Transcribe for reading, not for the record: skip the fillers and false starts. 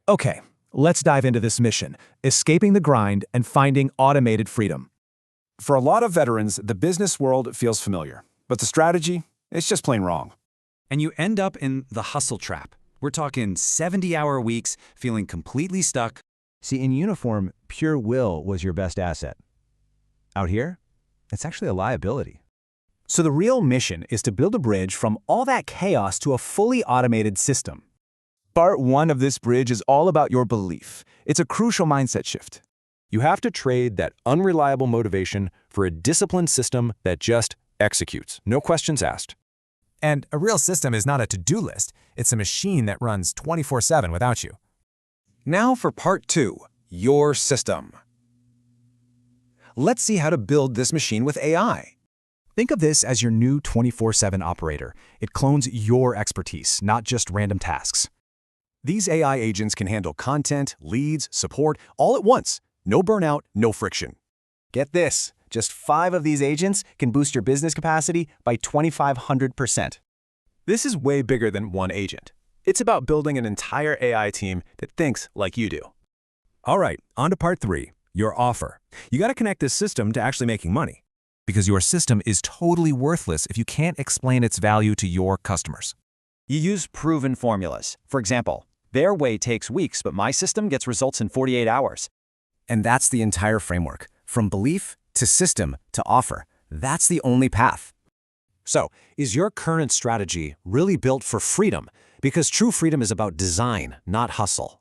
Okay, let's dive into this mission, escaping the grind and finding automated freedom. For a lot of veterans, the business world feels familiar, but the strategy, it's just plain wrong. And you end up in the hustle trap. We're talking 70-hour weeks, feeling completely stuck. See, in uniform, pure will was your best asset. Out here, it's actually a liability. So the real mission is to build a bridge from all that chaos to a fully automated system. Part 1 of this bridge is all about your belief. It's a crucial mindset shift. You have to trade that unreliable motivation for a disciplined system that just executes, no questions asked. And a real system is not a to-do list. It's a machine that runs 24/7 without you. Now for part 2, your system. Let's see how to build this machine with AI. Think of this as your new 24/7 operator. It clones your expertise, not just random tasks. These AI agents can handle content, leads, support, all at once. No burnout, no friction. Get this, just 5 of these agents can boost your business capacity by 2,500%. This is way bigger than one agent. It's about building an entire AI team that thinks like you do. All right, on to part 3, your offer. You got to connect this system to actually making money, because your system is totally worthless if you can't explain its value to your customers. You use proven formulas. For example, their way takes weeks, but my system gets results in 48 hours. And that's the entire framework. From belief to system to offer. That's the only path. So, is your current strategy really built for freedom? Because true freedom is about design, not hustle.